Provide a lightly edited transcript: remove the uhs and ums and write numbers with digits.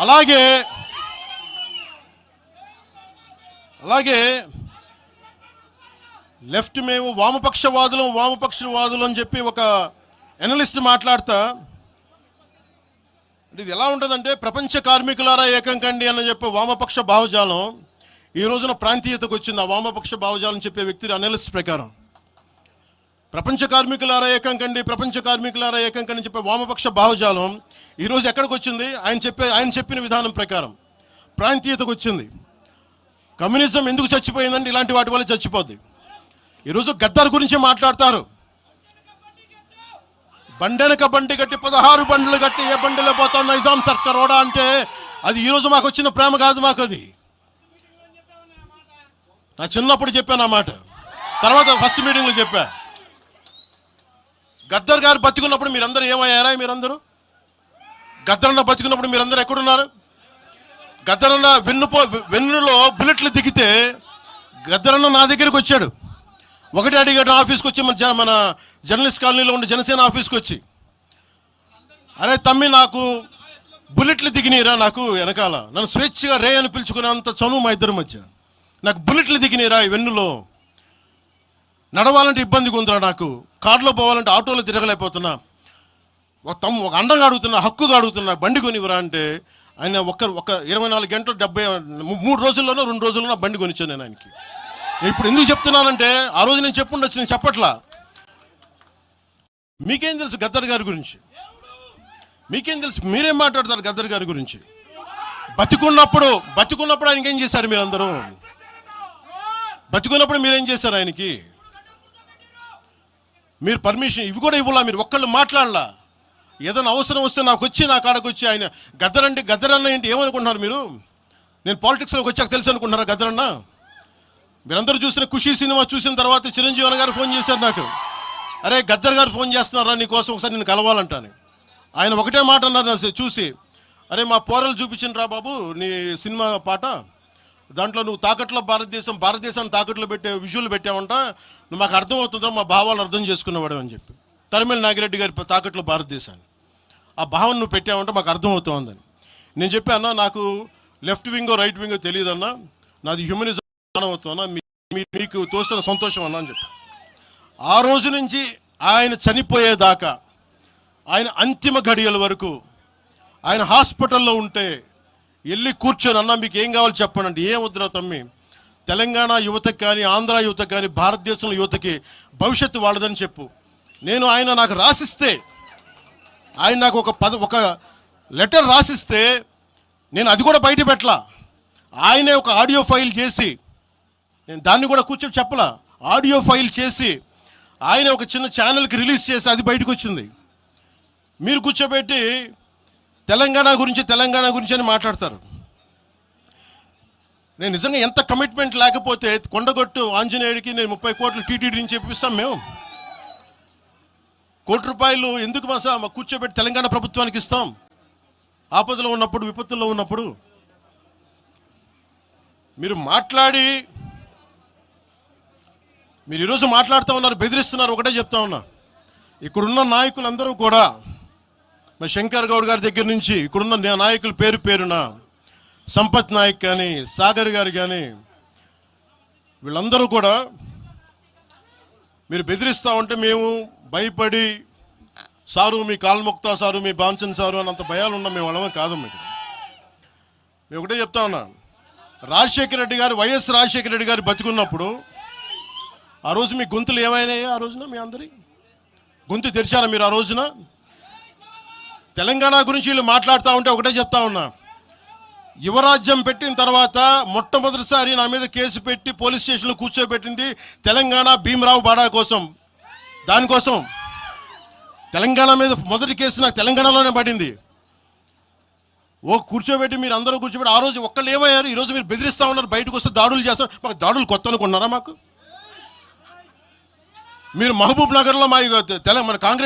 అలాగే అలాగే లెఫ్ట్ మేము వామపక్షవాదులు అని చెప్పి ఒక ఎనలిస్ట్ మాట్లాడతా, ఇది ఎలా ఉంటుందంటే ప్రపంచ కార్మికులారా ఏకం కండి అని చెప్పే వామపక్ష భావజాలం ఈ రోజున ప్రాంతీయతకు వచ్చింది. ఆ వామపక్ష భావజాలం చెప్పే వ్యక్తి అనలిస్ట్ ప్రకారం ప్రపంచ కార్మికులారా ఏకం కండి చెప్పే వామపక్ష భావజాలం ఈరోజు ఎక్కడికి వచ్చింది? ఆయన చెప్పిన విధానం ప్రకారం ప్రాంతీయతకు వచ్చింది. కమ్యూనిజం ఎందుకు చచ్చిపోయిందంటే ఇలాంటి వాటి వల్ల చచ్చిపోద్ది. ఈరోజు గద్దర్ గురించి మాట్లాడతారు. బండెనక బండి కట్టి 16 బండ్లు కట్టి ఏ బండిలో పోతాం నైజాం సర్కార్ ఓడా అంటే అది ఈరోజు మాకు వచ్చిన ప్రేమ కాదు. మాకు అది నా చిన్నప్పుడు చెప్పాను ఆ మాట, తర్వాత ఫస్ట్ మీటింగ్లో చెప్పా. గద్దర్ గారు బతికున్నప్పుడు మీరందరూ ఏమయ్యారా? గద్దరన్న బతికున్నప్పుడు మీరందరూ ఎక్కడున్నారు? గద్దరన్న వెన్నులో బుల్లెట్లు దిగితే గద్దరన్న నా దగ్గరికి వచ్చాడు. ఒకటి అడిగాడు ఆఫీస్కి వచ్చి, మన జర్నలిస్ట్ కాలనీలో ఉండే జనసేన ఆఫీస్కి వచ్చి, అరే తమ్మి నాకు బుల్లెట్లు దిగినీరా, నాకు వెనకాల నన్ను స్వేచ్ఛగా రే అని పిలుచుకునేంత చనువు మా ఇద్దరి మధ్య, నాకు బుల్లెట్లు దిగినీరా ఈ వెన్నులో, నడవాలంటే ఇబ్బందిగా ఉందిరా, నాకు కారులో పోవాలంటే ఆటోలో తిరగలేకపోతున్నా, ఒక అండంగా అడుగుతున్నా, హక్కుగా అడుగుతున్నా, బండి కొనివరా అంటే ఆయన ఒక 24 గంటలు 3 రోజుల్లోనో 2 రోజుల్లోనో బండి కొనిచ్చాను నేను ఆయనకి. ఇప్పుడు ఎందుకు చెప్తున్నానంటే ఆ రోజు నేను చెప్పుండొచ్చు, నేను చెప్పట్లా. మీకేం తెలుసు గద్దర్ గారి గురించి? మీకేం తెలుసు? మీరేం మాట్లాడతారు గద్దర్ గారి గురించి? బతికున్నప్పుడు ఆయనకి ఏం చేశారు? మీరందరూ బతికున్నప్పుడు మీరేం చేశారు ఆయనకి? మీరు పర్మిషన్ ఇవి కూడా ఇవ్వాలా? మీరు ఒక్కళ్ళు మాట్లాడలా? ఏదైనా అవసరం వస్తే నాకు వచ్చి నా కాడకు వచ్చి ఆయన గద్దర్ అన్న ఏంటి ఏమనుకుంటున్నారు మీరు? నేను పాలిటిక్స్లోకి వచ్చాక తెలుసు అనుకుంటున్నారా గద్దరన్న? మీరందరూ చూసిన ఖుషీ సినిమా చూసిన తర్వాత చిరంజీవి గారు ఫోన్ చేశారు నాకు, అరే గద్దర్ గారు ఫోన్ చేస్తున్నారా నీకోసం ఒకసారి నేను కలవాలంటాను. ఆయన ఒకటే మాట అన్నారు చూసి, అరే మా పోరలు చూపించిన రా బాబు నీ సినిమా పాట, దాంట్లో నువ్వు తాకట్లో భారతదేశాన్ని తాకట్లో పెట్టే విజువల్ పెట్టావంట, నువ్వు మాకు అర్థమవుతుందా, మా భావాలు అర్థం చేసుకునేవాడు అని చెప్పి. తరిమేల నాగిరెడ్డి గారి తాకట్లో భారతదేశాన్ని ఆ భావన నువ్వు పెట్టావంటే మాకు అర్థమవుతుందని నేను చెప్పాను. నాకు లెఫ్ట్ వింగో రైట్ వింగో తెలియదన్నా, నాది హ్యూమనిజం అవుతున్నా, మీకు తోసిన సంతోషం అన్నా అని చెప్పి. ఆ రోజు నుంచి ఆయన చనిపోయేదాకా, ఆయన అంతిమ ఘడియల వరకు ఆయన హాస్పిటల్లో ఉంటే వెళ్ళి కూర్చొని, అన్నా మీకు ఏం కావాలో చెప్పండి అంటే, ఏం వద్దురా తమ్మి, తెలంగాణ యువతకి కానీ ఆంధ్ర యువతకి కానీ భారతదేశంలో యువతకి భవిష్యత్తు వాళ్ళదని చెప్పు. ఆయన నాకు రాసిస్తే, ఆయన నాకు ఒక లెటర్ రాసిస్తే నేను అది కూడా బయట పెట్టలా. ఆయనే ఒక ఆడియో ఫైల్ చేసి, నేను దాన్ని కూడా కూర్చొని చెప్పలా, ఆడియో ఫైల్ చేసి ఆయన ఒక చిన్న ఛానల్కి రిలీజ్ చేసి అది బయటకు వచ్చింది. మీరు కూర్చోబెట్టి తెలంగాణ గురించి అని మాట్లాడతారు. నేను నిజంగా ఎంత కమిట్మెంట్ లేకపోతే కొండగొట్టు ఆంజనేయుడికి నేను 30 కోట్లు టీటీడీ నుంచి చెప్పిస్తాం. మేము ₹1 కోటి ఎందుకు మా కూర్చోబెట్టి తెలంగాణ ప్రభుత్వానికి ఇస్తాం? ఆపదలో ఉన్నప్పుడు, విపత్తుల్లో ఉన్నప్పుడు మీరు ఈరోజు మాట్లాడుతూ ఉన్నారు, బెదిరిస్తున్నారు. ఒకటే చెప్తా ఉన్నా, ఇక్కడున్న నాయకులందరూ కూడా, మరి శంకర్ గౌడ్ గారి దగ్గర నుంచి ఇక్కడున్న నాయకులు పేరున సంపత్ నాయక్ కానీ సాగర్ గారు కానీ వీళ్ళందరూ కూడా మీరు బెదిరిస్తూ ఉంటే మేము భయపడి, సారు మీ కాల్ముక్తా సారు, మీ బాంచన్ సారు అన్నంత భయాలు ఉన్నాం. మేము వాళ్ళమే కాదు. మేము ఒకటే చెప్తా ఉన్నా, వైఎస్ రాజశేఖర రెడ్డి గారు బతికున్నప్పుడు ఆ రోజు మీ గొంతులు ఏమైనాయో? ఆ రోజున మీ అందరి గొంతు తెరిచారా మీరు? ఆ రోజున తెలంగాణ గురించి వీళ్ళు మాట్లాడుతూ ఉంటే ఒకటే చెప్తా ఉన్నా, యువరాజ్యం పెట్టిన తర్వాత మొట్టమొదటిసారి నా మీద కేసు పెట్టి పోలీస్ స్టేషన్లో కూర్చోబెట్టింది తెలంగాణ భీమరావు బాడా కోసం. దానికోసం తెలంగాణ మీద మొదటి కేసు నాకు తెలంగాణలోనే పడింది. కూర్చోబెట్టి మీరు అందరూ కూర్చోబెట్టి ఆ రోజు ఒక్కళ్ళు ఏమయ్యారు? ఈరోజు మీరు బెదిరిస్తూ ఉన్నారు, బయటకు వస్తే దాడులు చేస్తారు. మాకు దాడులు కొత్త అనుకున్నారా? మీరు మహబూబ్ నగర్లో మన కాంగ్రెస్